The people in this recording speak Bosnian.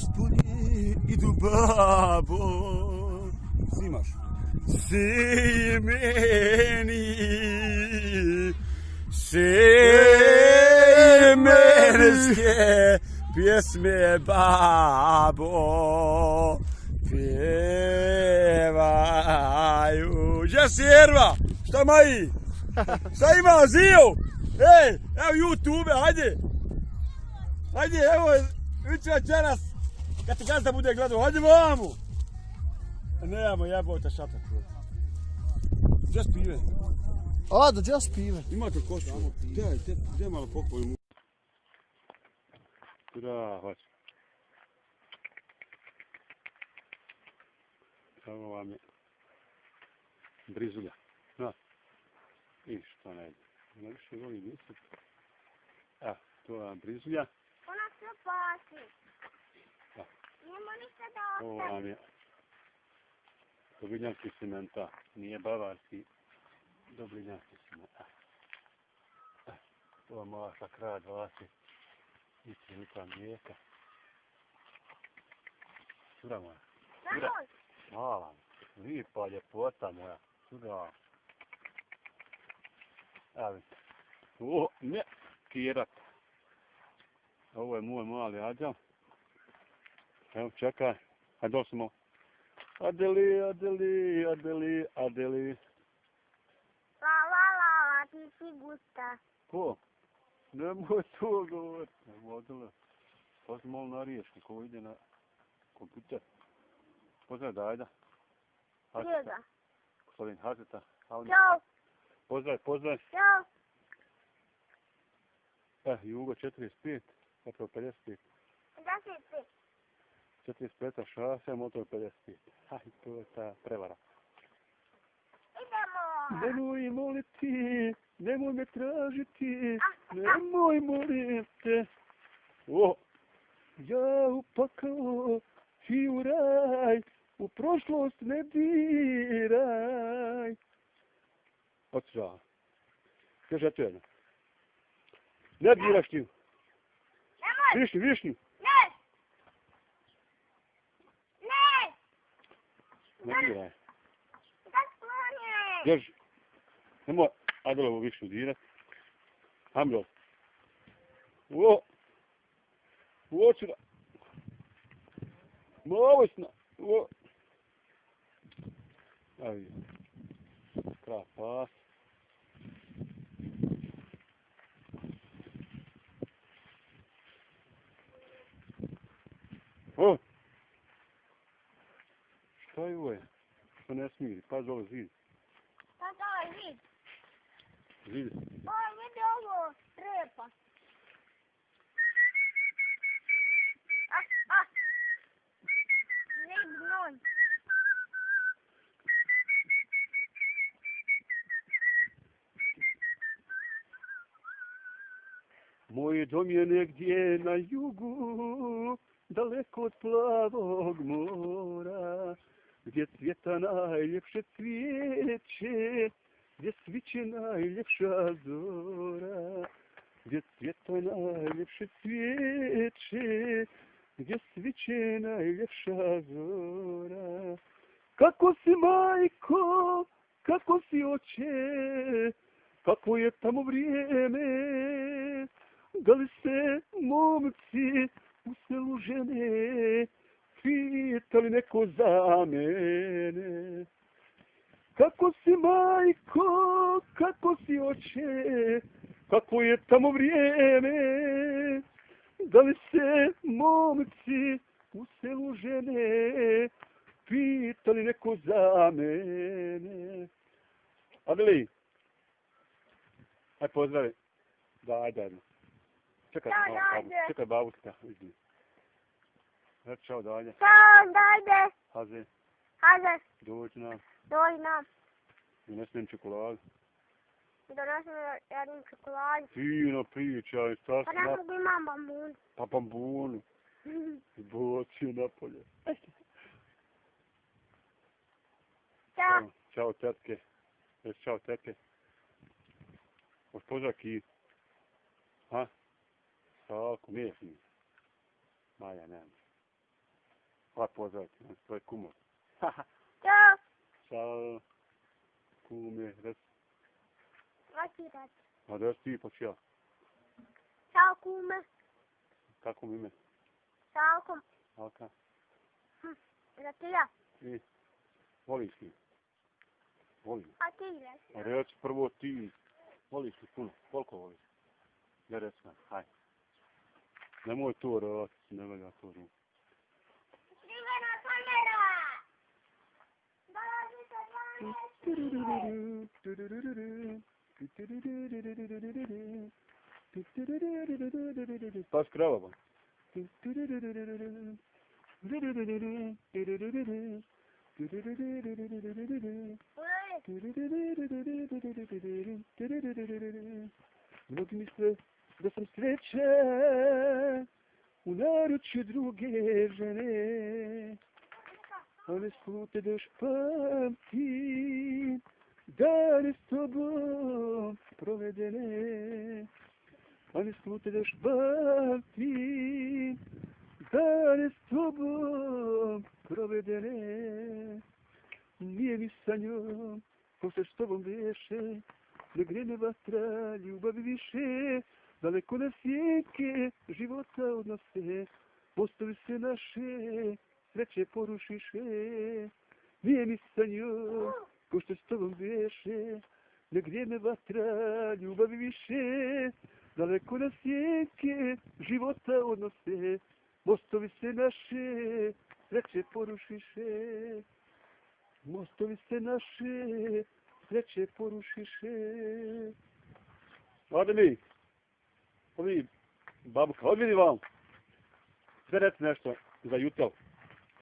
ispuni idu babo. Snimaš. Si meni, semenske pjesme babo pjevaju. Gdje si Erva? Šta maji? Šta ima zio? Ej, evo YouTube, hajde. Hajde, evo, vidit večeras, kad ti gazda bude gledao, hajde vamo. Nemamo jebota šatak. Gdje spive? Ado, gdje spive? Imate košu? Gdje malo pokojim? Da, hoće. Evo vam je brizulja. Da. I što ne ide. Najviše voli misli. Evo, to je vam brizulja. Ona se pasi. Da. Nemo ništa da Ovo ostavi. vam je dobrinjanski cementa. Nije bavarski. Dobrinjanski cementa. To je moja šakra 20. I cijelika mlijeka. Cura moja. Cura. Namoj. Mala. Lipa ljepota moja. Cura. Evo vidite. O, ne. Kirat. Ovo je moj mali Adjel. Evo čekaj. Hajde doli smo. Adeli, Adeli, Adeli, Adeli. La la la la, ti si gusta. Ko? Nemoj to govorit. Evo Adele. To sam malo na riječku ko ide na kompjuter. Pozdrav Dajda. Gdje ga? Gospodin Hazeta. Ćao. Pozdrav, pozdrav. Ćao. Jugo 45, motor 55. Da si ti? 45 šase, motor 55. Aj, to je ta prevara. Idemo. Nemoj moliti, nemoj me tražiti, nemoj molim te. O, ja u pakao, ti u raj, u prošlost ne diraj. Odsva. Kaže to jedno. Ne diraš ti. Nemoj. Višnju, višnju. Ne. Ne. Ne diraj. Da sklonje. Drži. Nemoj Adelovu višnju dirat. Hamdol. O. U oči da. Mavosna. O. Evo. Krap pas. O! Šta je ovo je? Što ne smiri? Pazi ovo zid. Šta to je vid? Zid. Ovo vidi ovo trepa. Zid gnoj. Moj dom je negdje na jugu, daleko od plavog mora, gdje cvjeta najljepše cvijeće, gdje sviće najljepša zora, gdje cvjeta najljepše cvijeće, gdje sviće najljepša zora. Kako si majko, kako si oče, kako je tamo vrijeme, da li se momci u selu žene pitali neko za mene? Kako si majko, kako si oče, kako je tamo vrijeme, da li se momci u selu žene pitali neko za mene? Adeli, aj pozdravi. Daj. Čekaj, čekaj babuška, vidi. Reći čao dalje. Ćao, dajde. Haze, Haze, dođi nam. dođi nam. Donesem čokoladu. Donosim jednu čokoladu. Fino pričaj, šta Pa si ne na... mogu imam bambun. Pa bambunu. Boci napolje. Ćao. Ćao tetke. Reći čao tetke. Госпожа Ки. Ha? Salko, nije fin. Maja, nema. Pa pozdrav, to je kumo. Ćao. Ćao. Kume, reci. Hoću reći. A da ti počeo? Ćao kume. Kako mi ime? Ćao. Alka. Za ti ja. I? Voliš li? Volim. A ti reci. A reci prvo ti. Voliš li puno? Koliko voliš? Ne reci nam, hajde. Nemoj to raditi, ne velja to raditi. Snimena kamera! Dolazi sa 12. Pas krava ba. Mnogi misle da sam srećan u naručju druge žene, a ne slute da još pamtim dane s tobom provedene, a ne slute da još pamtim dane s tobom provedene. Nije mi sa njom, ko se s tobom veše, ne grene vatra ljubavi više, daleko na sjenke života odnose, mostovi se naše, sreće porušiše. Nije mi sa njom, ko što s tobom veše, ne grene vatra ljubavi više, daleko na sjenke života odnose, mostovi se naše, sreće porušiše. Mostovi se naše, sreće porušiše. Ode mi, babuka, odvidi vam. Sve reci nešto za jutel.